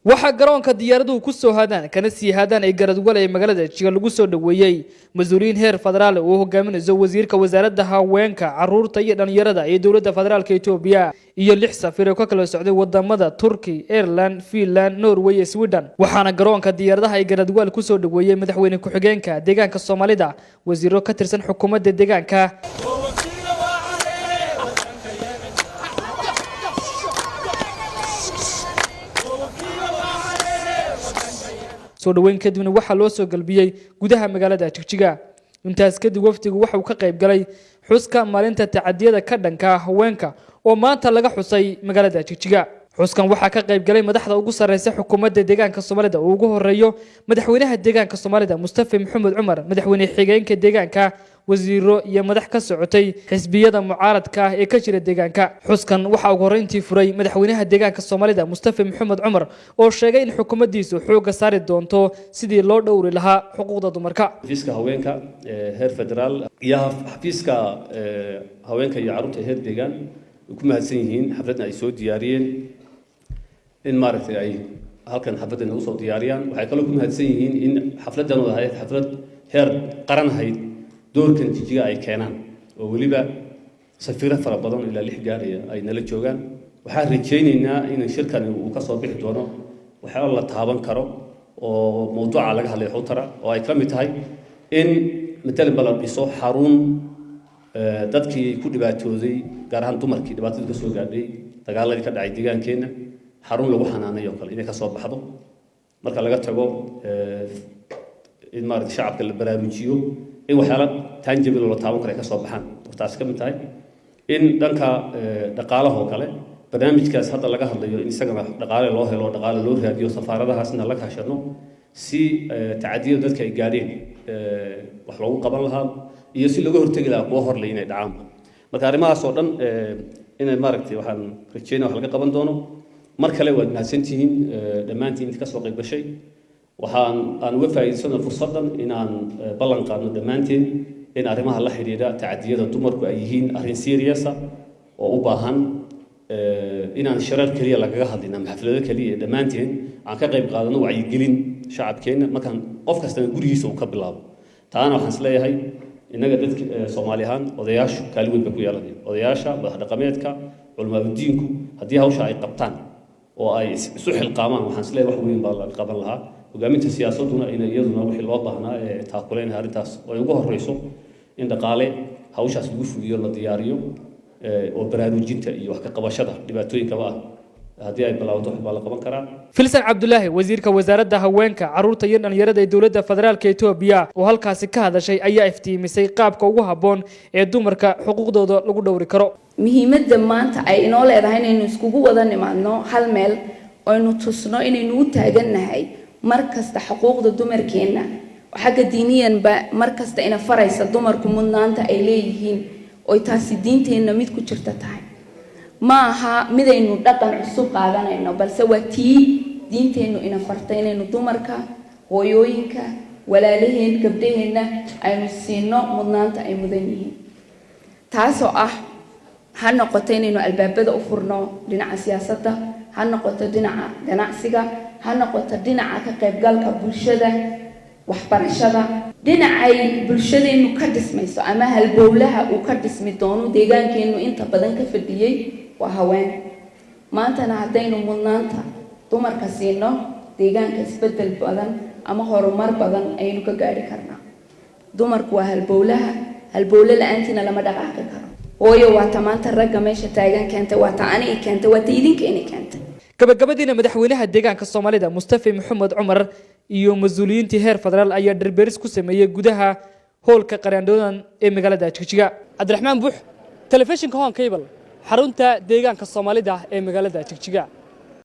waxa garoonka diyaaraduhu ku soo hadaan kana sii hadaan ay garadwal ee magaalada Jigjiga lagu soo dhaweeyay mas'uuliyiin heer federaal oo hogaaminaya wasiirka wasaaradda haweenka caruurta iyo dhalinyarada ee dawladda federaalka Itoobiya iyo 6 safir oo ka kala socday wadamada Turkey, Ireland, Finland, Norway iyo Sweden waxaana garoonka diyaaradaha ay garadwal ku soo dhaweeyay madaxweyne ku-xigeenka deegaanka Soomaalida wasiiro ka tirsan xukuumadda deegaanka soo dhaweyn kadibna waxa loo soo galbiyay gudaha magaalada Jigjiga intaas kadib wafdigu waxa uu ka qayb galay xuska maalinta tacadiyada ka dhanka haweenka oo maanta laga xusay magaalada Jigjiga xuskan waxa ka qayb galay madaxda ugu sareysa xukuumadda deegaanka Soomaalida oo ugu horeeyo madaxweynaha deegaanka Soomaalida Mustafa Maxamed Cumar madaxweyne xigeenka deegaanka wasiiro iyo madax ka socotay xisbiyada mucaaradka ee ka jira deegaanka xuskan waxa ugu horeyntii furay madaxweynaha deegaanka Soomaalida Mustafa Maxamed Cumar oo sheegay in xukuumaddiisu xooga saari doonto sidii loo dhowri lahaa xuquuqda dumarka xafiiska haweenka heer federaal iyo xafiiska haweenka iyo caruurta heer deegaan ku mahadsan yihiin xafladna ay soo diyaariyeen in maaragtay ay halkan xafladna u soo diyaariyaan waxay kale ku mahadsan yihiin in xafladan oo ahayd xaflad heer qaran ahayd doorkan Jigjiga ay keenaan oo waliba safiro fara badan ilaa 6 gaaraya ay nala joogaan waxaan rajaynaynaa in shirkan uu ka soo bixi doono waxa la taaban karo oo mowduuca laga hadlay xutara oo ay ka mid tahay in midal bal dhiso xarun dadkii ku dhibaatooday gaar ahaan dumarkii dhibaatada ka soo gaadhay dagaaladii ka dhacay deegaankeena xarun lagu xanaanayo kale inay ka soo baxdo marka laga tago in maaragtay shacabka la baraarujiyo in waxyaalo tangible oo la taaban karo ka soo baxaan taas ka mid tahay in dhanka dhaqaalaha kale barnaamijkaas hadda laga hadlayo in isagana dhaqaale loo helo dhaqaale loo raadiyo safaaradahaasna la kaashano si tacadiyada dadka ay gaadheen wax loogu qaban lahaa iyo si laga hortagi lahaa kuwa horlay inay dhacaan marka arrimahaas oo dhan inay maaragtay waxaan rajaynayaa wax laga qaban doono mar kale waad mahadsantihiin dhammaantiin inta ka soo qayb gashay waxaan uga faa'iideysanayaa fursadan in aan ballan qaadno dhammaanteen in arrimaha la xiriira tacadiyada dumarku ay yihiin arrin serious ah oo u baahan in aan sharar kaliya lagaga hadlin ama xaflado kaliya dhammaanteen aan ka qayb qaadano wacyigelin shacabkeena markaan qof kasta gurigiisa uu ka bilaabo taana waxaan isleeyahay innaga dadka Soomaali ahaan odayaashu kaalin weyn bay ku yeelanayaan odayaasha madax dhaqameedka culimada diinku haddii hawsha ay qabtaan oo ay isu xilqaamaan waxaan isleeyahay wax weyn baa la qaban lahaa hogaaminta siyaasaduna in iyaduna wixii loo baahnaa ee taakuleyn arintaas oo ay ugu horeyso in dhaqaale hawshaas lagu fuliyo la diyaariyo oo baraarujinta iyo wax ka qabashada dhibaatooyinka haddii ay bilowdo wax baa la qaban karaa Filsan Cabdullaahi wasiirka wasaaradda haweenka caruurta iyo dhalinyarada ee dawladda federaalka Itoobiya oo halkaasi ka hadashay ayaa iftiimisay qaabka ugu habboon ee dumarka xuquuqdooda lagu dhowri karo muhiimadda maanta ay inoo leedahay inaynu iskugu wada nimaadno hal meel oo aynu tusno inaynu u taagannahay markasta xuquuqda dumarkeena xagga diiniyanba markasta ina faraysa dumarku mudnaanta ay leeyihiin oo taasi diinteena mid ku jirta tahay ma aha midaynu dhaqan cusub qaadanayno balse waa tii diinteenu ina fartay inaynu dumarka hooyooyinka walaalaheen gabdhaheena aynu siino mudnaanta ay mudan yihiin taasoo ah ha noqoto inaynu albaabada u furno dhinaca siyaasadda ha noqoto dhinaca ganacsiga ha noqoto dhinaca ka qaybgalka bulshada waxbarashada dhinacay bulshadeenu ka dhismayso ama halbowlaha uu ka dhismi doono deegaankeenu inta badan ka fadhiyay waa haween maantana haddaynu mudnaanta dumarka siino deegaanka isbedel badan ama horumar badan aynu ka gaari karnaa dumarku waa halbowle la'aantiina lama dhaqaaqi karo hooyo waa tamaanta ragga meesha taagan keenta waa ta ani keenta waa ta idinkeena keenta gabagabadiina madaxweynaha deegaanka Soomaalida Mustafa Maxamed Cumar iyo mas'uuliyiintii heer federaal ayaa darbeeris ku sameeyay gudaha hoolka qarandoon ee magaalada Jigjiga Cabdiraxmaan Buux telefishinka Hon Cable xarunta deegaanka Soomaalida ee magaalada Jigjiga